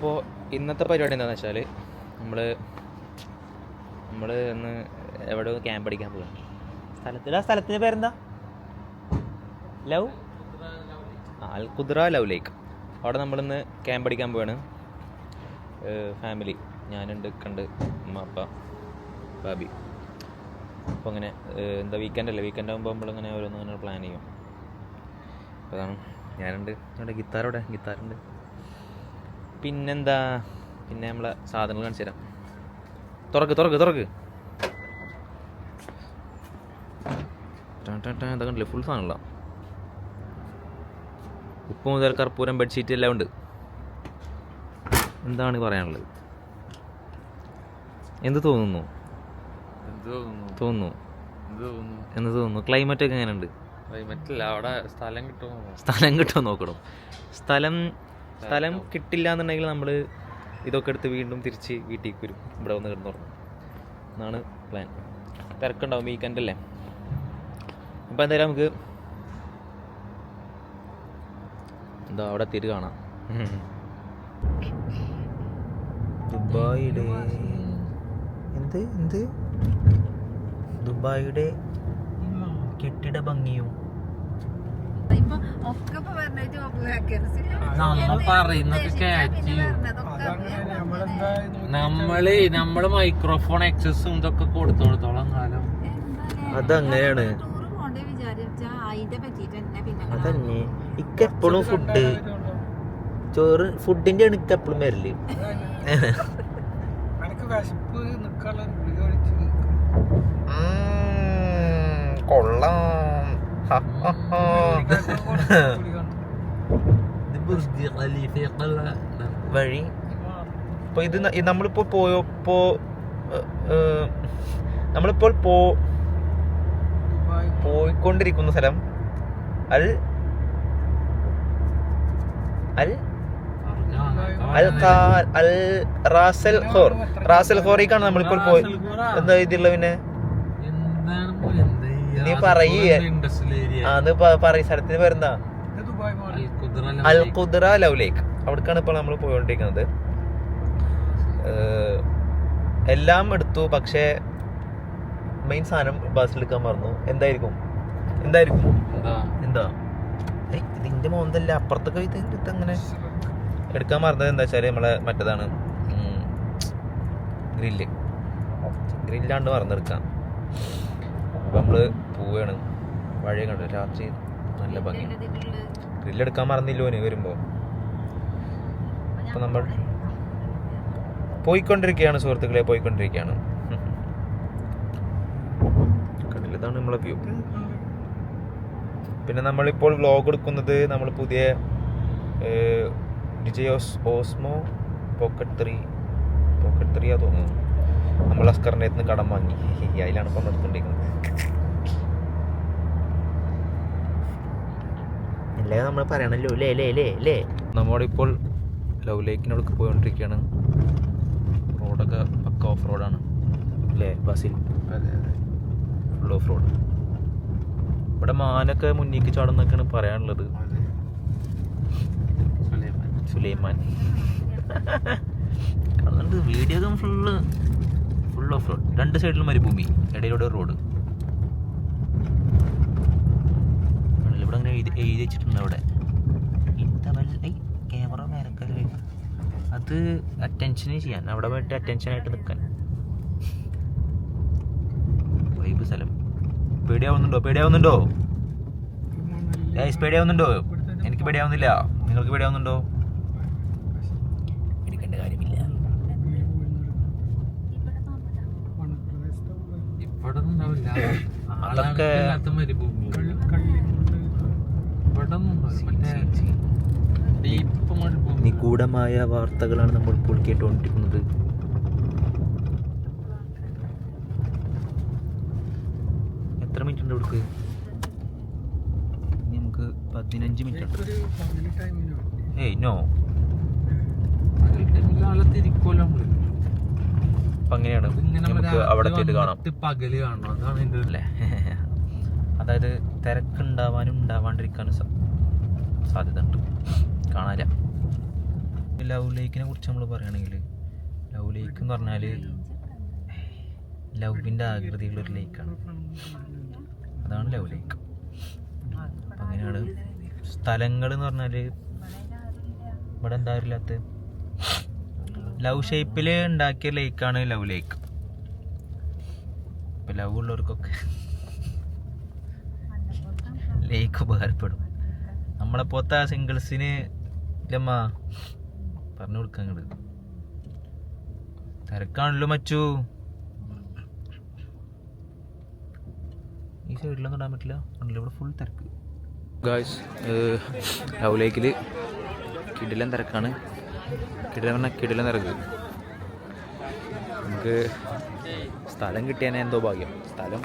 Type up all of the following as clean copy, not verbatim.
അപ്പോൾ ഇന്നത്തെ പരിപാടി എന്താണെന്ന് വെച്ചാൽ നമ്മൾ ഒന്ന് എവിടെ ക്യാമ്പ് അടിക്കാൻ പോകുകയാണ്. സ്ഥലത്തിൻ്റെ പേരെന്താ? അൽ ഖുദ്റ ലവ് ലേക്ക്. അവിടെ നമ്മളിന്ന് ക്യാമ്പ് അടിക്കാൻ പോവാണ്. ഫാമിലി, ഞാനുണ്ട്, കണ്ട് അമ്മ, അപ്പ, ബാബി. അപ്പോൾ അങ്ങനെ എന്താ വീക്കെൻഡ് വീക്കെൻഡ് ആകുമ്പോൾ നമ്മളിങ്ങനെ ഓരോന്ന് പ്ലാൻ ചെയ്യും. അപ്പോൾ അതാണ് ഞാനുണ്ട്. അവിടെ ഗിത്താറുണ്ട്. പിന്നെന്താ, പിന്നെ നമ്മളെ സാധനങ്ങൾ കാണിച്ചു തരാം. തുറക്ക് ഇതൊക്കെ ഉണ്ടല്ലേ, ഫുൾ സാധനമുള്ള ഉപ്പ് മുതൽ കർപ്പൂരം ബെഡ്ഷീറ്റ് എല്ലാം ഉണ്ട്. എന്താണ് പറയാനുള്ളത്? എന്ത് തോന്നുന്നു? ക്ലൈമറ്റ് ഒക്കെ എങ്ങനെയുണ്ട്? അവിടെ സ്ഥലം കിട്ടുമോ നോക്കണം. സ്ഥലം കിട്ടില്ല എന്നുണ്ടെങ്കിൽ നമ്മൾ ഇതൊക്കെ എടുത്ത് വീണ്ടും തിരിച്ച് വീട്ടിലേക്ക് വരും. ഇവിടെ വന്ന് കിടന്നുറങ്ങും എന്നാണ് പ്ലാൻ. തിരക്കുണ്ടാവും, വീക്കെൻഡ് അല്ലേ. അപ്പോൾ എന്തായാലും നമുക്ക് എന്താ അവിടെ തിരി കാണാം. ദുബായിയുടെ കെട്ടിട ഭംഗിയും നമ്മള് മൈക്രോഫോൺ ആക്സസും ഇതൊക്കെ കൊടുത്തോളത്തോളം കാലം അതങ്ങനെയാണ്. അതന്നെ ഇക്കെപ്പോഴും ഫുഡിന്റെ ആണ് ഇക്കെപ്പോഴും വരല്. കൊള്ളാം. വഴി ഇപ്പൊ ഇത് നമ്മളിപ്പോൾ പോയിക്കൊണ്ടിരിക്കുന്ന സ്ഥലം റാസൽ ഖോറിക്കാണ് നമ്മളിപ്പോൾ പോയി. എന്താ ഇതിലുള്ള? പിന്നെ നീ പറയേ, അത് പറയ സ്ഥലത്തിന് പേരെന്താ? അൽ ഖുദ്റ ലവ് ലേക്ക്. അവിടേക്കാണ് ഇപ്പോൾ നമ്മൾ പോയിക്കൊണ്ടിരിക്കുന്നത്. എല്ലാം എടുത്തു, പക്ഷേ മെയിൻ സാധനം ബസ്സിലെടുക്കാൻ മറന്നു. എന്താ ഇതിന്റെ മോന്തല്ല, അപ്പുറത്തൊക്കെ ഇതങ്ങനെ എടുക്കാൻ മറന്നത്. എന്താ വെച്ചാൽ നമ്മളെ മറ്റേതാണ് ഗ്രില്ലാണ്ട് മറന്നെടുക്കാം. അപ്പം നമ്മള് പോവുകയാണ്. വഴി കണ്ടു, രാത്രി നല്ല ഭംഗിയാണ്. ഗ്രില്ലെടുക്കാൻ മറന്നില്ലോ വരുമ്പോൾ. അപ്പം നമ്മൾ പോയിക്കൊണ്ടിരിക്കുകയാണ് സുഹൃത്തുക്കളെ, പോയിക്കൊണ്ടിരിക്കുകയാണ്. കണ്ടില്ലതാണ് നമ്മളെ വ്യൂ. പിന്നെ നമ്മളിപ്പോൾ വ്ലോഗ് എടുക്കുന്നത് നമ്മൾ പുതിയ DJI Osmo Pocket 3 തോന്നുന്നു. നമ്മൾ അസ്കറിൻ്റെ അടുത്ത് നിന്ന് കടം വാങ്ങി. അതിലാണ് ഇപ്പം എടുത്തുകൊണ്ടിരിക്കുന്നത്. അല്ലേ നമ്മൾ പറയണല്ലോ ലേ. നമ്മളിപ്പോൾ ലവ് ലേക്കിനോടൊക്കെ പോയിക്കൊണ്ടിരിക്കുകയാണ്. റോഡൊക്കെ പക്ക ഓഫ് റോഡാണ് അല്ലേ ബസ്സിൽ? Full off road. ഇവിടെ മാനൊക്കെ മുന്നിലേക്ക് ചാടുന്നൊക്കെയാണ് പറയാനുള്ളത്. സുലൈമാൻ കാണുന്നുണ്ട് വീഡിയോ. Full off road. രണ്ട് സൈഡിലും മരുഭൂമി, ഇടയിലൂടെ റോഡ്. ഇവിടെ അങ്ങനെ എഴുതി വെച്ചിട്ടുണ്ട്. അവിടെ ക്യാമറ മേനക്കല്ലേ, അത് അറ്റൻഷൻ ചെയ്യാൻ, അവിടെ പോയിട്ട് അറ്റൻഷനായിട്ട് നിൽക്കാൻ. വൈബ് സ്ഥലം. പേടിയാവുന്നുണ്ടോ? എനിക്ക് പേടിയാവുന്നില്ല. നിങ്ങൾക്ക് പേടിയാവുന്നുണ്ടോ? എടുക്കേണ്ട കാര്യമില്ല. അതൊക്കെ നിഗൂഢമായ വാർത്തകളാണ് നമ്മൾ ഇപ്പോൾ കേട്ടുകൊണ്ടിരിക്കുന്നത്. എത്ര മിനിറ്റ് ഉണ്ട് ഇവിടേക്ക്? നമുക്ക് 15 മിനിറ്റ് ഉണ്ട്. നോ, അപ്പം അങ്ങനെയാണ്. നമുക്ക് അവിടെ എത്തിയിട്ട് കാണാം. പകല് കാണണം, അതാണ് അല്ലേ? അതായത് തിരക്കുണ്ടാവാനും ഉണ്ടാവാണ്ടിരിക്കാനും സാധ്യത ഉണ്ട്. കാണാനില്ല. ലവ് ലേക്കിനെ കുറിച്ച് നമ്മൾ പറയുകയാണെങ്കിൽ ലവ് ലേക്ക് എന്ന് പറഞ്ഞാൽ ലവിൻ്റെ ആകൃതിയുള്ളൊരു ലേക്കാണ്. അതാണ് ലവ് ലേക്ക്. അപ്പം അങ്ങനെയാണ് സ്ഥലങ്ങൾ എന്ന് പറഞ്ഞാൽ ഇവിടെ ഉണ്ടാവില്ലാത്ത ലവ് ഷേപ്പിൽ ഉണ്ടാക്കിയ ലേക്കാണ് ലവ് ലേക്ക്. ഇപ്പം ലവ് ഉള്ളവർക്കൊക്കെ ലേക്ക് ഉപകാരപ്പെടും. നമ്മളെപ്പോലത്തെ സിംഗിൾസിന് ഇല്ലമ്മ പറഞ്ഞു കൊടുക്കാൻ ഇങ്ങോട്ട് തിരക്കാണല്ലോ മച്ചു. ഈ സൈഡിലൊന്നും ഇടാൻ പറ്റില്ല, ഇവിടെ ഫുൾ തിരക്ക്. ഗായ്സ് ലവ് ലേക്കിൽ കിടിലൻ തിരക്കാണ്. കിടിലൻ പറഞ്ഞാൽ കിടിലൻ തിരക്ക്. നമുക്ക് സ്ഥലം കിട്ടിയാൽ എന്തോ ഭാഗ്യം. സ്ഥലം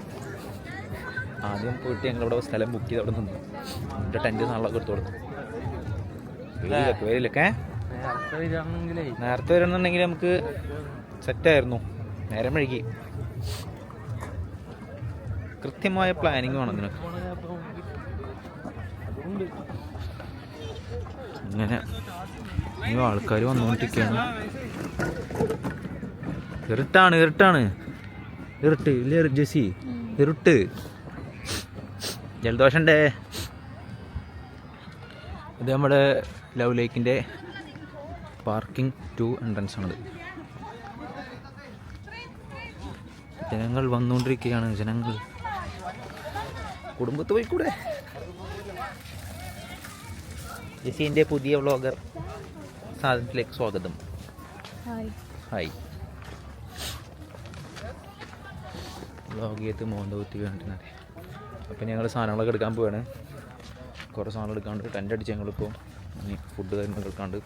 ആദ്യം പോയിട്ട് ഞങ്ങളിവിടെ സ്ഥലം ബുക്ക് ചെയ്ത് അവിടെ നിന്ന് എന്നിട്ട് ടെൻറ്റ് നാളൊക്കെ എടുത്തു കൊടുക്കും. വരില്ലൊക്കെ നേരത്തെ വരണമെന്നുണ്ടെങ്കിൽ നമുക്ക് സെറ്റായിരുന്നു. നേരം വഴുകി. കൃത്യമായ പ്ലാനിങ് വേണം ഇതിനൊക്കെ. ഇങ്ങനെ ഈ ആൾക്കാർ വന്നുകൊണ്ടിരിക്കുകയാണ്. ഇരുട്ടാണ് ഇരുട്ട് ഇല്ലേ ജെസി? ഇരുട്ട് ജലദോഷണ്ടേ. ഇത് നമ്മുടെ ലവ് ലേക്കിൻ്റെ പാർക്കിംഗ് 2 എൻട്രൻസ് ആണത്. ജനങ്ങൾ വന്നുകൊണ്ടിരിക്കുകയാണ്. ജനങ്ങൾ കുടുംബത്ത് പോയിക്കൂടെ? ജെസിൻ്റെ പുതിയ വ്ളോഗർ സാധനത്തിലേക്ക് സ്വാഗതം. ഹായ്. വ്ളോഗ് ചെയ്ത് മോന്തകുത്തി വേണ്ടിനറിയാം. അപ്പം ഞങ്ങൾ സാധനങ്ങളൊക്കെ എടുക്കാൻ പോവാണ്. കുറേ സാധനങ്ങൾ എടുക്കാണ്ട് ടെൻ്റ് അടിച്ച് ഞങ്ങളിപ്പോൾ ഇനി ഫുഡ് കാര്യങ്ങളൊക്കെ എടുക്കാണ്ട്.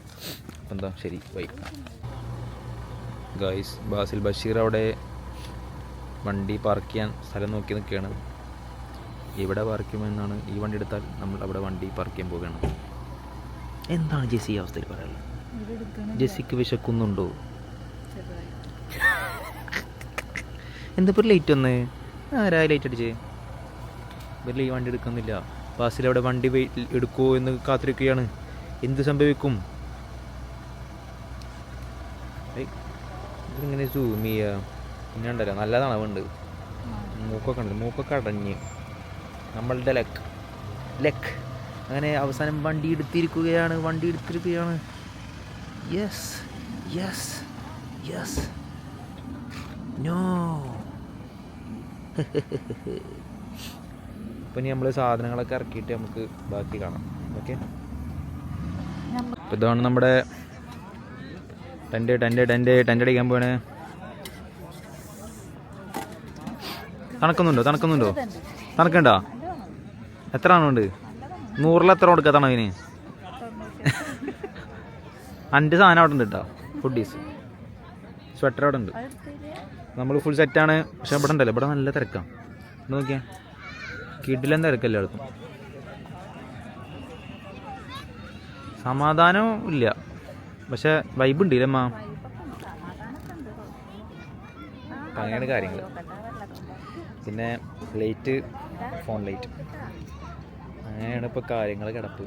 അപ്പം എന്താ ശരി ബൈ. ഗായ്സ് ബാസിൽ ബഷീർ അവിടെ വണ്ടി പാർക്ക് ചെയ്യാൻ സ്ഥലം നോക്കി നിൽക്കുകയാണ്. ഇവിടെ പാർക്ക് ചെയ്യുമെന്നാണ്. ഈ വണ്ടി എടുത്താൽ നമ്മൾ അവിടെ വണ്ടി പാർക്ക് ചെയ്യാൻ പോവുകയാണ്. എന്താണ് ജെസ്സി ഈ അവസ്ഥയിൽ പറയാനുള്ളത്? ജെസ്സിക്ക് വിശക്കുന്നുണ്ടോ? എന്താ ലേറ്റ് വന്ന്? ആരാ ലൈറ്റ് അടിച്ചേ? ഇവരിൽ ഈ വണ്ടി എടുക്കുന്നില്ല. ബാസിൽ അവിടെ വണ്ടി എടുക്കുമോ എന്ന് കാത്തിരിക്കുകയാണ്. എന്ത് സംഭവിക്കും? ഇതിങ്ങനെ സൂം ചെയ്യുക. പിന്നെ ഉണ്ടല്ലോ നല്ല തണവുണ്ട്. മൂക്കൊക്കെ ഉണ്ടല്ലോ, മൂക്കൊക്കെ അടഞ്ഞ് നമ്മളുടെ ലെക്ക് അങ്ങനെ അവസാനം വണ്ടി എടുത്തിരിക്കുകയാണ്. Yes no. അപ്പം ഇനി നമ്മൾ സാധനങ്ങളൊക്കെ ഇറക്കിയിട്ട് നമുക്ക് ബാക്കി കാണാം. ഓക്കെ. അപ്പോൾ ഇതാണ് നമ്മുടെ ടെൻ്റ് അടിക്കാൻ പോവാണ്. തണുക്കുന്നുണ്ടോ? തണുക്കണ്ടോ? എത്ര ആണുണ്ട്? 100 എത്ര കൊടുക്കുക തണവിന്? 5 സാധനം അവിടെ ഉണ്ട് കേട്ടോ. ഫുഡീസ് സ്വെറ്റർ അവിടെ ഉണ്ട്. നമ്മൾ ഫുൾ സെറ്റാണ്. പക്ഷെ ഇവിടെ ഉണ്ടല്ലോ, ഇവിടെ നല്ല തിരക്കാണ്. നോക്കിയാൽ കിടിലൻ തിരക്കല്ല എടുക്കും. സമാധാനം ഇല്ല, പക്ഷെ വൈബ് ഉണ്ട് ഇല്ലമ്മ. അങ്ങനെയാണ് കാര്യങ്ങൾ. പിന്നെ ലൈറ്റ്, ഫോൺ ലൈറ്റ്, അങ്ങനെയാണ് ഇപ്പോൾ കാര്യങ്ങൾ കിടപ്പ്.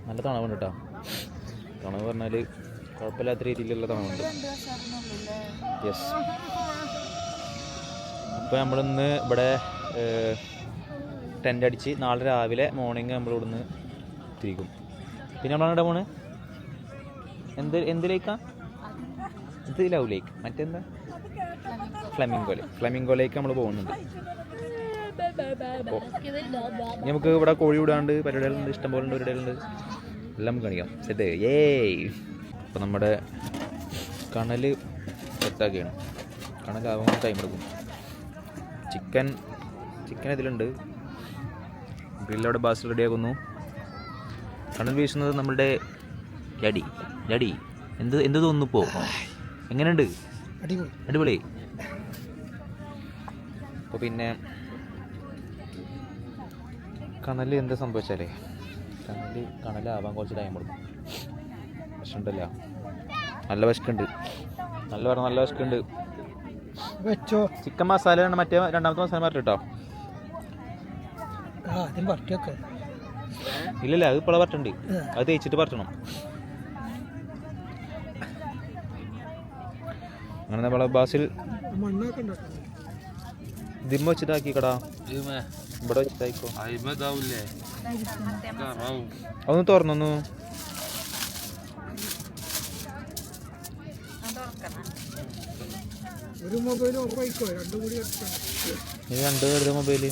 നല്ല തണവുണ്ട് കേട്ടോ. തണവ് പറഞ്ഞാൽ കുഴപ്പമില്ലാത്ത രീതിയിലുള്ള തണവുണ്ട്. യെസ്. അപ്പോൾ നമ്മളിന്ന് ഇവിടെ ടെൻ്റ് അടിച്ച് നാളെ രാവിലെ മോർണിംഗ് നമ്മളിവിടുന്ന് തിരിക്കും. പിന്നെ നമ്മളവിടെ പോണ് എന്ത് ലേക്കാ? ഇത് ലവ് ലേക്ക്. മറ്റെന്താ? ഫ്ലെമിംഗോ ലേക്ക് നമ്മൾ പോകുന്നുണ്ട്. അപ്പോൾ നമുക്ക് ഇവിടെ കോഴി വിടാണ്ട് പരിപാടികളുണ്ട്, ഇഷ്ടംപോലെ ഉണ്ട് പരിപാടികളുണ്ട്. എല്ലാം നമുക്ക് കാണിക്കാം. സെറ്റ് അപ്പോൾ നമ്മുടെ കണൽ സെറ്റാക്കിയാണ്. കണലാവാൻ ടൈം എടുക്കും. ചിക്കൻ ഇതിലുണ്ട്. ഗ്രില്ലവിടെ ബാസ് റെഡിയാക്കുന്നു. കണൽ വീശുന്നത് നമ്മളുടെ ഡാഡി. എന്ത് തോന്നുന്നു? എങ്ങനെയുണ്ട്? അടിപൊളി. അപ്പോൾ പിന്നെ കണൽ എന്താ സംഭവിച്ചാലേ, കണലാവാൻ കുറച്ച് ടൈം എടുക്കും. വിഷമുണ്ടല്ലോ, നല്ല വിശക്കുണ്ട്. നല്ല വിശക്കുണ്ട്. ചിക്കൻ മസാലയാണ്. മറ്റേ രണ്ടാമത്തെ മസാല മാറ്റി കേട്ടോ. ഇല്ലല്ല, അത് ഇപ്പോൾ പറട്ടുണ്ട്. അത് തേച്ചിട്ട് പറട്ടണം. അങ്ങനെ നമ്മളെ ബാസിൽ ദിമ്മ വെച്ചിട്ടാക്കിക്കടാ, ഇവിടെ വെച്ചിട്ടായിക്കോ. അതൊന്ന് തുറന്നു. രണ്ട് വെറുതെ മൊബൈല്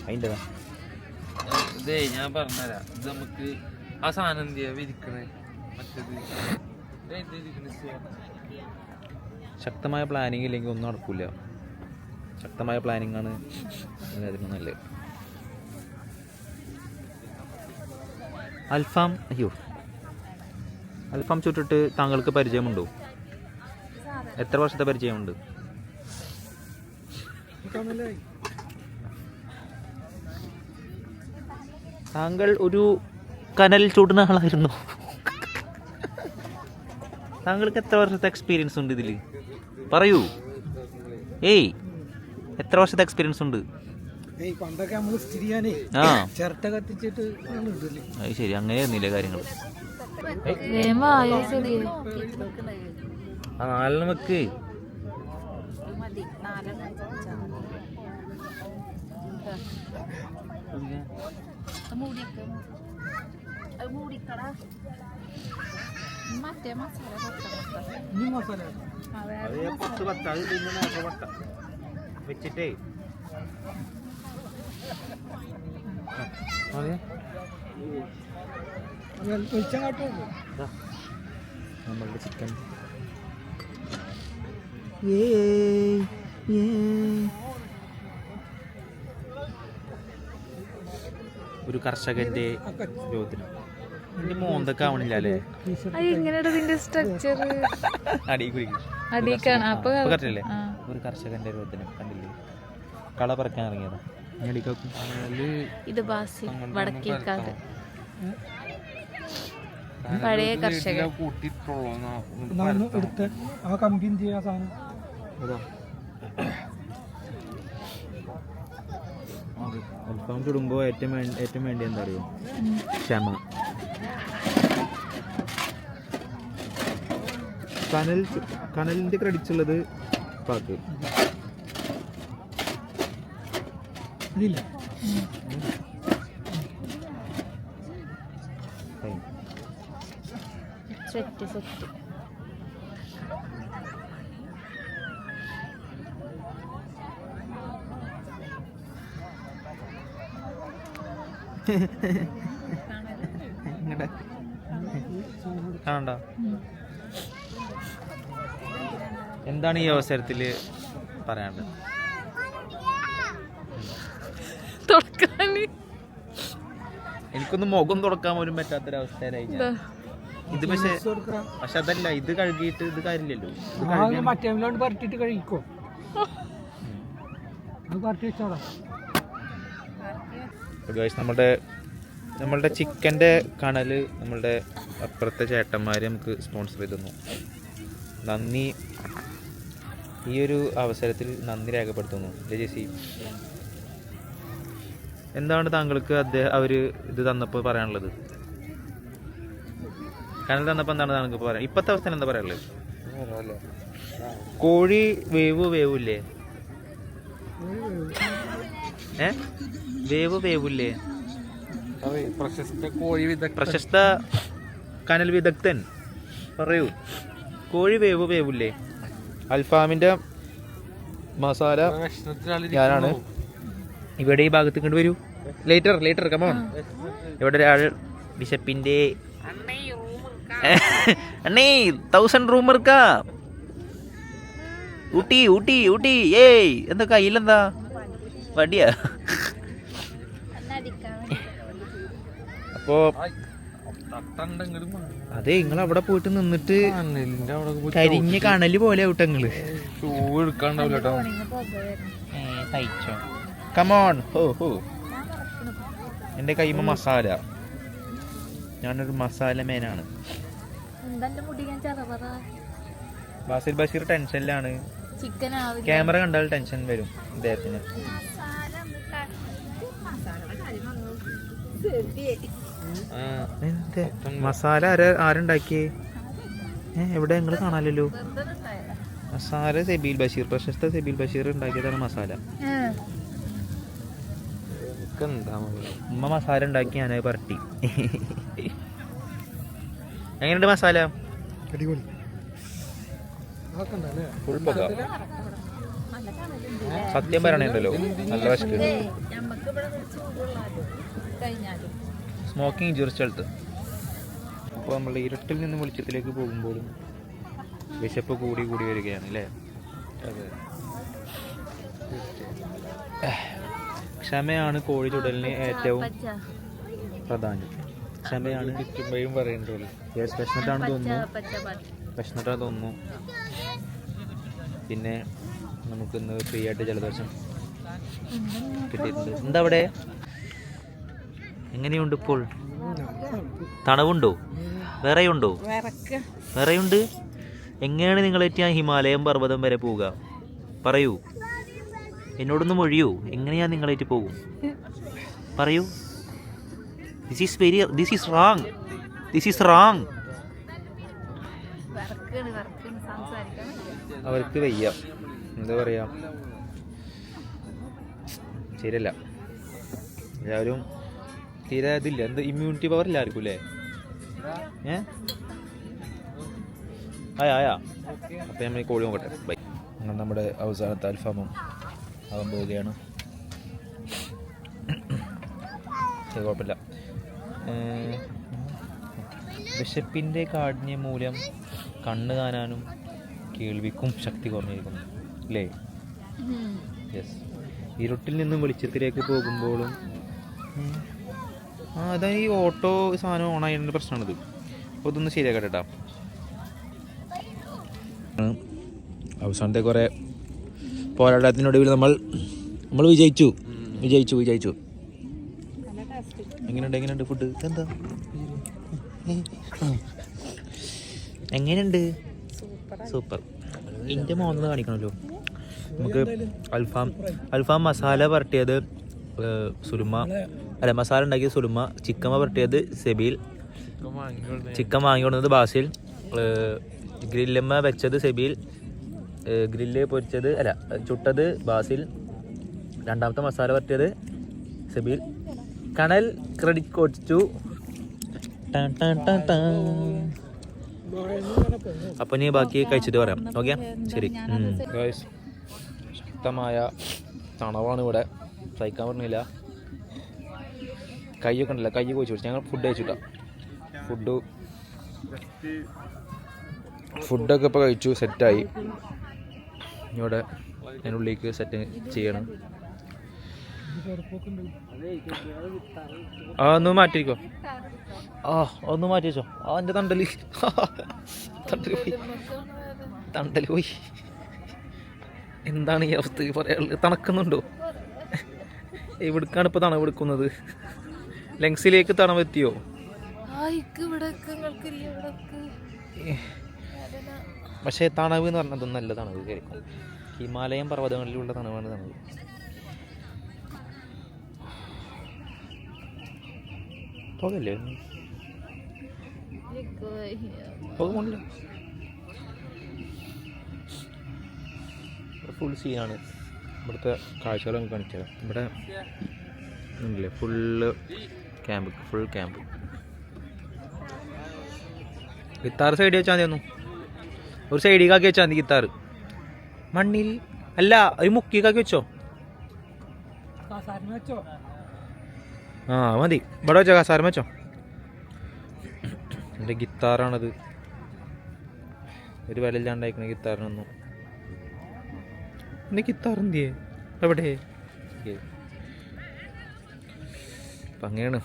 അതിൻ്റെതാ. ഇതേ ഞാൻ പറഞ്ഞുതരാം. ഇത് നമുക്ക് ആ സാധനം എന്ത് ചെയ്യാ വിരിക്കണേ, മറ്റേത് ശക്തമായ പ്ലാനിങ് ഇല്ലെങ്കിൽ ഒന്നും നടക്കില്ല. ശക്തമായ പ്ലാനിങ് ആണ് അതിന് നല്ലത്. അൽഫാം ചുട്ടിട്ട് താങ്കൾക്ക് പരിചയമുണ്ടോ? എത്ര വർഷത്തെ പരിചയമുണ്ട്? താങ്കൾ ഒരു കനൽ ചൂടുന്ന ആളായിരുന്നു. താങ്കൾക്ക് എത്ര വർഷത്തെ എക്സ്പീരിയൻസ് ഉണ്ട് ഇതിൽ? പറയൂ. ഏയ്, എത്ര വർഷത്തെ എക്സ്പീരിയൻസ് ഉണ്ട്? ആ, അത് ശരി, അങ്ങനെയായിരുന്നില്ലേ കാര്യങ്ങൾ? ആ, 4 വെക്ക്. വെച്ചിട്ടേ നമ്മളുടെ ചിക്കൻ ഒരു കർഷകന്റെ യോജന. എന്റെ മോന്തൊക്കെ ആവണില്ല അല്ലേ? ഒരു കർഷകന്റെ രോദനം കണ്ടില്ലേ? കള പറിക്കാൻ ഇറങ്ങിയതാ. ഇത് ബാസി വടക്കേക്കാട് പഴയ കർഷകൻ. അൽഫാം ചുടുമ്പോൾ ഏറ്റവും വേണ്ടി എന്താ അറിയോ? ക്ഷമ. കനലിന്റെ ക്രെഡിറ്റ്സ് ഉള്ളത് പാക്ക്. Set set. കാണണ്ട. എന്താണ് ഈ അവസരത്തിൽ പറയാനുള്ളത്? എനിക്കൊന്നും മുഖം തുടക്കാൻ പോലും പറ്റാത്തൊരവസ്ഥയിലായി ഞാൻ. ഇത് പക്ഷെ അതല്ല, ഇത് കഴുകിയിട്ട് ഇത് കാര്യമില്ലല്ലോ. നമ്മളുടെ ചിക്കൻ്റെ കണല് നമ്മളുടെ അപ്പുറത്തെ ചേട്ടന്മാർ നമുക്ക് സ്പോൺസർ ചെയ്ത് തന്നു. നന്ദി. ഈ ഒരു അവസരത്തിൽ നന്ദി രേഖപ്പെടുത്തുന്നു. ജെസി, എന്താണ് താങ്കൾക്ക് അവർ ഇത് തന്നപ്പോൾ പറയാനുള്ളത്? കനൽ തന്നപ്പോൾ എന്താണ് താങ്കൾക്ക് പറയാൻ? ഇപ്പോഴത്തെ അവസ്ഥയിൽ എന്താ പറയാനുള്ളത്? കോഴി വേവില്ലേ? വേവില്ലേ? പ്രശസ്ത കനൽ വിദഗ്ധൻ പറയൂ. കോഴി വേവില്ലേ? അൽഫാമിന്റെ മസാല ഞാനാണ്. ഇവിടെ ഈ ഭാഗത്ത് ഇങ്ങോട്ട് വരൂ. Later come on. ഇവിടെ ഒരാൾ ബിഷപ്പിന്റെ 1000 റൂം ഇറക്കാ. ഊട്ടി ഏയ്, എന്താ കയ്യിലെന്താ വടിയാ? അപ്പോ അതെ, നിങ്ങൾ അവിടെ പോയിട്ട് നിന്നിട്ട് കരിഞ്ഞ കണല് പോലെ ആവട്ടെ നിങ്ങള്. കമോൺ. ഹോ എന്റെ കൈമ മസാല. ഞാനൊരു മസാല മേനാണ്. ബാസിൽ ബഷീർ ടെൻഷനിലാണ്. ക്യാമറ കണ്ടാൽ ടെൻഷൻ വരും ഇദ്ദേഹത്തിന്. മസാല ആരുണ്ടാക്കിയേ? എവിടെ നിങ്ങൾ കാണാമല്ലോ മസാല സെബീൽ ബഷീർ, പ്രശസ്ത സെബീൽ ബഷീർ ഉണ്ടാക്കിയതാണ് മസാല. എന്താ ഉമ്മ മസാല ഉണ്ടാക്കി ഞാനത് പറട്ടി. എങ്ങനെയുണ്ട് മസാല? ഫുൾ പൊക. സത്യം പറയണുണ്ടല്ലോ നല്ല വിശക്ക്. Smoking is result. അപ്പോൾ നമ്മൾ ഇരുട്ടിൽ നിന്ന് വെളിച്ചത്തിലേക്ക് പോകുമ്പോഴും വിശപ്പ് കൂടി കൂടി വരികയാണ് അല്ലേ? ക്ഷമയാണ് കോഴി ചുടലിന് ഏറ്റവും പ്രധാനം. ക്ഷമയാണ് ചുറ്റുമ്പോഴും പറയുന്നുള്ളൂ. വിശന്നിട്ടാണ് തോന്നുന്നു. പിന്നെ നമുക്കിന്ന് ഫ്രീ ആയിട്ട് ജലദോഷം കിട്ടിയിട്ടുണ്ട്. എന്താ അവിടെ എങ്ങനെയുണ്ട് ഇപ്പോൾ? തണവുണ്ടോ? വേറെയുണ്ട്. എങ്ങനെയാണ് നിങ്ങളേറ്റ് ഞാൻ ഹിമാലയം പർവ്വതം വരെ പോവുക? പറയൂ, എന്നോടൊന്ന് മൊഴിയൂ. എങ്ങനെയാണ് നിങ്ങളേറ്റ് പോകും? പറയൂ. This is rang. അവർക്ക് വയ്യ, എന്താ പറയാ, ശരിയല്ല. എല്ലാവരും തീരെ ഇതില്ല, എന്ത് ഇമ്മ്യൂണിറ്റി പവർ എല്ലാവർക്കും അല്ലേ? ആയാ അപ്പം നമ്മൾ ഈ കോഴി നോക്കട്ടെ. ബൈ. അങ്ങനെ നമ്മുടെ അവസാനത്തെ അൽഫാമും ആകാൻ പോവുകയാണ്. കുഴപ്പമില്ല. വിശപ്പിൻ്റെ കാഠിന്യം മൂലം കണ്ണ് കാണാനും കേൾവിക്കും ശക്തി കുറഞ്ഞിരിക്കുന്നു അല്ലേ? യെസ്. ഇരുട്ടിൽ നിന്നും വെളിച്ചത്തിലേക്ക് പോകുമ്പോഴും അതാ ഈ ഓട്ടോ സാധനം ഓണായതിൻ്റെ പ്രശ്നമാണിത്. അപ്പോൾ ഇതൊന്ന് ശരിയാക്കട്ടെ കേട്ടോ. അവസാനത്തെ കുറേ പോരാട്ടത്തിനൊടുവിൽ നമ്മൾ വിജയിച്ചു. എങ്ങനെയുണ്ട് ഫുഡ്? എന്താ എങ്ങനെയുണ്ട്? സൂപ്പർ. എൻ്റെ മോന്ന് കാണിക്കണമല്ലോ. നമുക്ക് അൽഫാം മസാല പുരട്ടിയത് സുലുമ, അല്ല മസാല ഉണ്ടാക്കിയത് സുലുമ, ചിക്കൻ പുരട്ടിയത് സെബീൽ, ചിക്കൻ വാങ്ങിക്കൊടുന്നത് ബാസിൽ, ഗ്രില്ലമ്മ വെച്ചത് സെബീൽ, ഗ്രില്ല് പൊരിച്ചത് അല്ല ചുട്ടത് ബാസിൽ, രണ്ടാമത്തെ മസാല പുരട്ടിയത് സെബീൽ. കണൽ ക്രെഡിറ്റ് കൊടുത്തു. അപ്പം നീ ബാക്കി കഴിച്ചിട്ട് പറയാം. ഓക്കെ, ശരി. ശക്തമായ തണവാണ് ഇവിടെ, സഹിക്കാൻ പറഞ്ഞില്ല. കൈയൊക്കെ ഉണ്ടല്ലോ, കൈ കോഴിച്ചു പിടിച്ചു. ഞങ്ങൾ ഫുഡ് കഴിച്ചിട്ടാ. ഫുഡൊക്കെ ഇപ്പോൾ കഴിച്ചു, സെറ്റായി. ഇവിടെ അതിനുള്ളിലേക്ക് സെറ്റ് ചെയ്യണം. ഒന്ന് മാറ്റിക്കോ. ഒന്ന് മാറ്റി വെച്ചോ. എൻ്റെ തണ്ടല് പോയി. എന്താണ് ഈ അവസ്ഥ പറയാനുള്ളത്? തണുക്കുന്നുണ്ടോ? എവിടേക്കാണ് ഇപ്പോൾ തണവ് എടുക്കുന്നത്? ലങ്സിലേക്ക് തണവെത്തിയോ? പക്ഷേ തണവ് എന്ന് പറഞ്ഞത് നല്ല തണവ് കേൾക്കും. ഹിമാലയം പർവ്വതങ്ങളിലുള്ള തണവാണ് തണവ്. പോകല്ലേ? പോകില്ല. ഫുൾ സീനാണ് ഇവിടുത്തെ കാഴ്ചകൾ നമുക്ക് കാണിച്ചത്. ഇവിടെ ഇല്ലേ ഫുൾ ക്യാമ്പ്. ഗിത്താർ സൈഡിൽ വെച്ചാൽ മതി. ഒരു സൈഡിലേക്കാക്കി വെച്ചാൽ മതി ഗിത്താർ. മണ്ണിൽ അല്ല, ഒരു മുക്കിക്കാക്കി വെച്ചോ. മതി. ഇവിടെ വെച്ചോ, കസാരം വെച്ചോ. എൻ്റെ ഗിത്താറാണത്. ഒരു വിലയില്ലാണ്ടായിക്കണ ഗിത്താറിനൊന്നും. എൻ്റെ ഗിത്താർ എന്തിയേ? എവിടെ? അപ്പം അങ്ങനെയാണ്.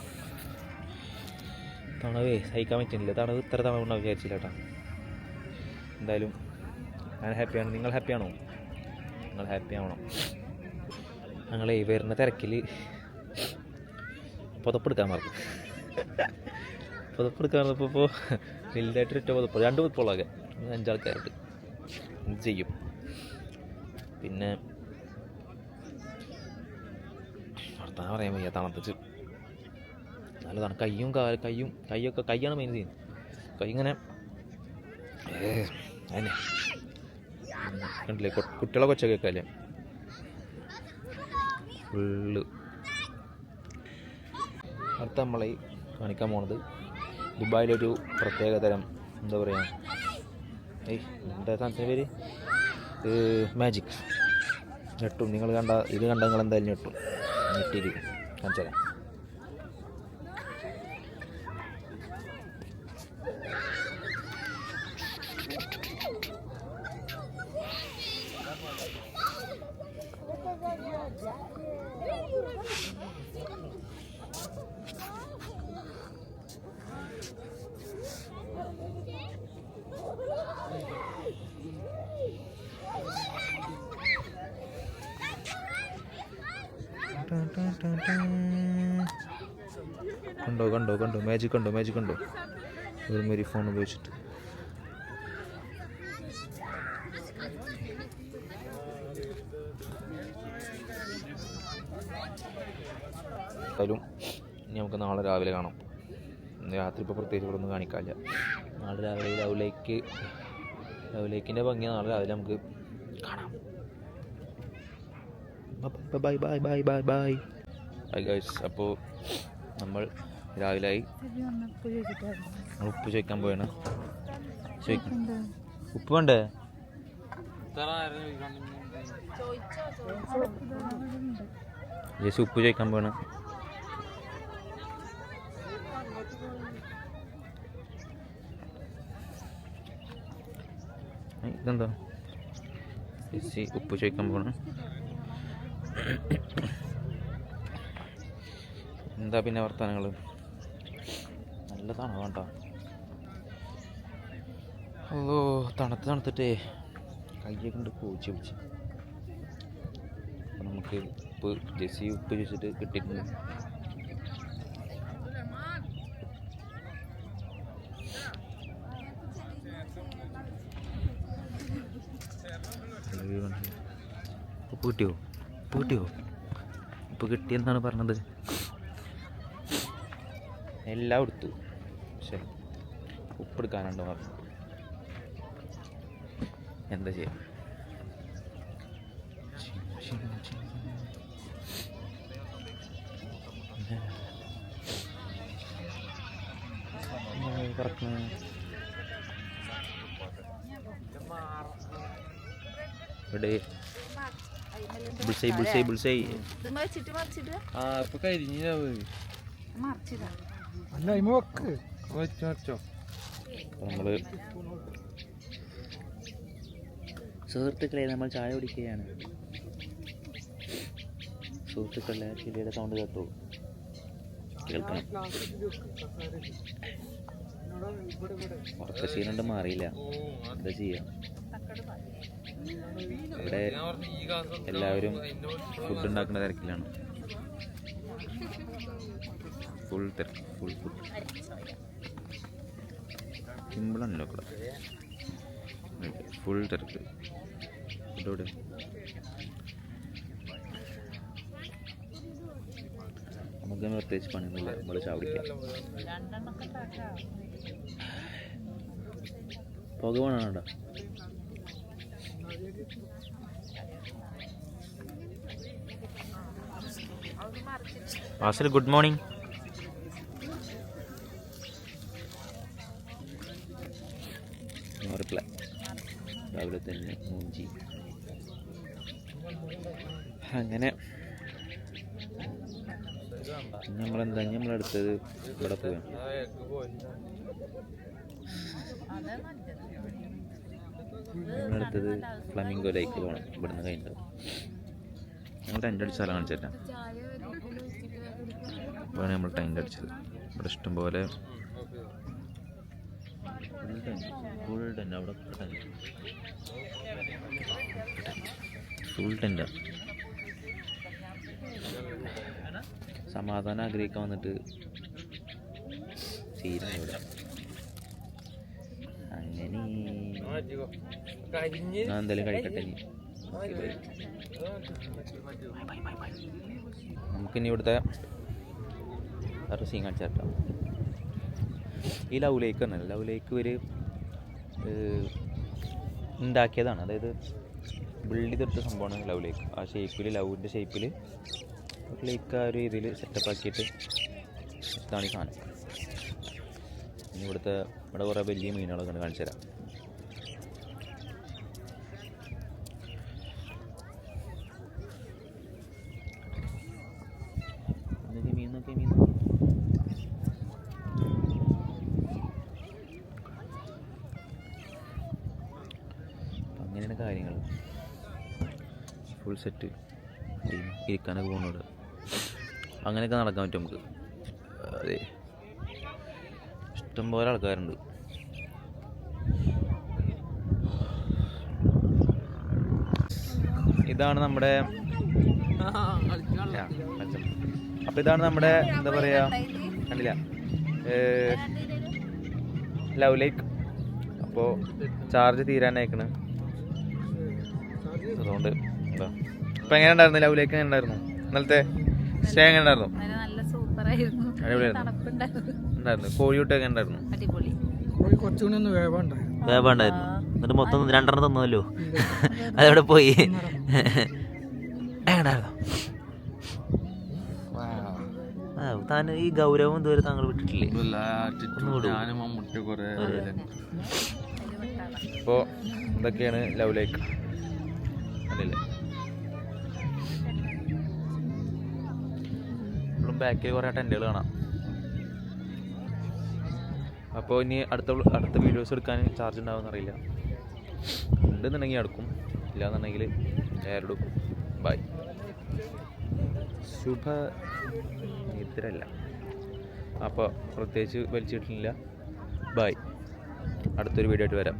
തണവേ സഹിക്കാൻ പറ്റുന്നില്ല. തണവ് ഇത്ര തണവുണ്ടാവും വിചാരിച്ചില്ല കേട്ടോ. എന്തായാലും ഞാൻ ഹാപ്പിയാണ്. നിങ്ങൾ ഹാപ്പിയാണോ? നിങ്ങൾ ഹാപ്പി ആവണം. ഞങ്ങളെ വരുന്ന തിരക്കിൽ പുതപ്പെടുക്കാൻ മറന്നു. പുതപ്പെടുക്കാൻ പറഞ്ഞപ്പോൾ വലുതായിട്ട് ഒറ്റ പുതപ്പ്, 2 പുതപ്പുകളൊക്കെ 5 ആൾക്കാരുണ്ട്. എന്ത് ചെയ്യും? പിന്നെ വർത്താനം പറയാൻ വയ്യ, തണുപ്പിച്ച്. നല്ലതാണ്. കയ്യാണ് മെയിൻ ചെയ്യുന്നത്. കൈ ഇങ്ങനെ അതിനെ കണ്ടില്ലേ കുട്ടികളെ കൊച്ച കേൾക്കാല്ലേ ഫുള്ള്. അടുത്ത നമ്മളെ കാണിക്കാൻ പോണത് ദുബായിലൊരു പ്രത്യേക തരം എന്താ പറയുക, എന്താ സാധനത്തിൻ്റെ പേര്, മാജിക്. ഞെട്ടും നിങ്ങൾ ഇത് കണ്ട നിങ്ങൾ എന്തായാലും ഞെട്ടും. ഞെട്ടിയിൽ കാണിച്ചു തരാം. കണ്ടോ മാജിക് കണ്ടോ ഒരു മേരി ഫോൺ ഉപയോഗിച്ചിട്ട്. എന്തായാലും ഇനി നമുക്ക് നാളെ രാവിലെ കാണാം. രാത്രി ഇപ്പോൾ പ്രത്യേകിച്ച് ഇവിടെ ഒന്നും കാണിക്കാനില്ല. നാളെ രാവിലെ ലൗലേക്കിൻ്റെ ഭംഗിയാണ് നാളെ രാവിലെ നമുക്ക് കാണാം. Bye bye bye bye bye bye guys. അപ്പോൾ നമ്മൾ രാവിലെയായി. നമ്മൾ ഉപ്പ് ചോദിക്കാൻ പോയാണ്. ഉപ്പ് വേണ്ടേ? ജേസി ഉപ്പ് ചോദിക്കാൻ പോയാണ്. ഇതെന്താ ജേസി ഉപ്പ് ചോദിക്കാൻ പോകണം. എന്താ പിന്നെ വർത്താനങ്ങൾ? നല്ല തണുപ്പ് വേണ്ട. അല്ലോ തണുത്തിട്ടേ കയ്യൊക്കെ ഉണ്ട് കോച്ച് പിടിച്ച്. അപ്പം നമുക്ക് ഉപ്പ് ജെസ്സി ഉപ്പ് ചോദിച്ചിട്ട് കിട്ടിയിട്ടുണ്ട്. ഉപ്പ് കിട്ടിയോ? ഉപ്പ് കിട്ടിയെന്നാണ് പറഞ്ഞത്. എല്ലാം എടുത്തു, പക്ഷെ ഉപ്പെടുക്കാനുണ്ടോ പറഞ്ഞു. എന്താ ചെയ്യാം? ഇവിടെ ബുൾസൈ ഇപ്പൊ കരിഞ്ഞോ? നമ്മള് സുഹൃത്തുക്കളെ നമ്മൾ ചായ കുടിക്കുകയാണ്. സുഹൃത്തുക്കളെ ചിരിയുടെ സൗണ്ട് കേൾക്കണം. ഉറക്ക സീനുണ്ട്, മാറിയില്ല. എന്താ ചെയ്യാ? ഇവിടെ എല്ലാവരും ഫുഡ് ഉണ്ടാക്കുന്ന തിരക്കിലാണ്. ഫുൾ തിരക്ക്, ഫുൾ ഫുഡ്. സിമ്പിളാണല്ലോ ഇവിടെ, ഫുൾ തിരക്ക്. ഫുഡോടെ നമുക്ക് പ്രത്യേകിച്ച് പണിയൊന്നുമില്ല. നമ്മൾ ചാവടിക്കാം. പുക വേണോ? ആസിൽ ഗുഡ് മോർണിംഗ്. റിപ്ലൈ രാവിലെ തന്നെ മൂഞ്ചി. അങ്ങനെ നമ്മളടുത്തത് ഇവിടെ പോവാം. നമ്മളടുത്തത് ഫ്ലമിംഗോ ലേക്ക് പോകണം. ഇവിടുന്ന് കഴിഞ്ഞിട്ട് ഞങ്ങൾ ടെൻ്റ് അടിച്ച സ്ഥലം കാണിച്ചിട്ടാ. ഇവിടെയാണ് നമ്മൾ ടെൻ്റ് അടിച്ചത്. ഇവിടെ ഇഷ്ടം പോലെ ഫുൾ ടെൻ്റ്, അവിടെ ഫുൾ ടെൻ്റാ. സമാധാനം ആഗ്രഹിക്കാൻ വന്നിട്ട് തീരുന്നു ഇവിടെ. അങ്ങനെ ഞാൻ എന്തായാലും കഴിക്കട്ടെ. നമുക്കിനി ഇവിടുത്തെ വേറെ സീൻ കാണിച്ചാട്ടോ. ഈ ലവ് ലേക്ക് ഒരു ഉണ്ടാക്കിയതാണ്. അതായത് ബിൽഡ് ചെയ്തെടുത്ത സംഭവമാണ് ലവ് ലേക്ക്. ആ ഷേപ്പിൽ, ലവിൻ്റെ ഷേപ്പിൽ ലേക്ക് ആ ഒരു രീതിയിൽ സെറ്റപ്പ് ആക്കിയിട്ട് ഇതാണ് ഈ സാധനം. ഇനി ഇവിടെ കുറേ വലിയ മീനുകളൊക്കെ ഉണ്ട്, കാണിച്ചു തരാം. മീൻ നോക്കിയ മീൻ അങ്ങനെയാണ് കാര്യങ്ങൾ. ഫുൾ സെറ്റ് ഇരിക്കാനൊക്കെ പോകുന്നുണ്ട്. അങ്ങനെയൊക്കെ നടക്കാൻ പറ്റും നമുക്ക്. അതെ, ഇഷ്ടംപോലെ ആൾക്കാരുണ്ട്. ഇതാണ് നമ്മുടെ അപ്പോൾ ഇതാണ് നമ്മുടെ എന്താ പറയുക, കണ്ടില്ല, ലവ് ലേക്ക്. അപ്പോൾ ചാർജ് തീരാനായിക്കണ്. അതുകൊണ്ട് എന്താ ഇപ്പം എങ്ങനെ ഉണ്ടായിരുന്നു ലവ് ലേക്ക്? എങ്ങനെ ഉണ്ടായിരുന്നു ഇന്നലത്തെ സ്റ്റേ? എങ്ങനെ ഉണ്ടായിരുന്നു? ഉണ്ടായിരുന്നു. കോഴിയോട്ടൊക്കെ ഉണ്ടായിരുന്നു. വേവുണ്ടായിരുന്നു. എന്നിട്ട് മൊത്തം 2 തന്നല്ലോ. അതെവിടെ പോയി? താൻ ഈ ഗൗരവം ഇതുവരെ താങ്കൾ വിട്ടിട്ടില്ലേ? അപ്പോൾ ഇതൊക്കെയാണ് ലവ് ലേക്ക്. അതല്ലേ ഇപ്പോഴും ബാക്കിൽ കുറേ ടെൻറ്റുകൾ കാണാം. അപ്പോൾ ഇനി അടുത്ത വീഡിയോസ് എടുക്കാൻ ചാർജ് ഉണ്ടാവുമെന്ന് അറിയില്ല. ഉണ്ടെന്നുണ്ടെങ്കിൽ എടുക്കും, ഇല്ലയെന്നുണ്ടെങ്കിൽ എടുക്കും. ബൈ. ശുഭ നിദ്രല്ല. അപ്പോൾ പ്രത്യേകിച്ച് വലിച്ചിട്ടില്ല. ബൈ. അടുത്തൊരു വീഡിയോ ആയിട്ട് വരാം.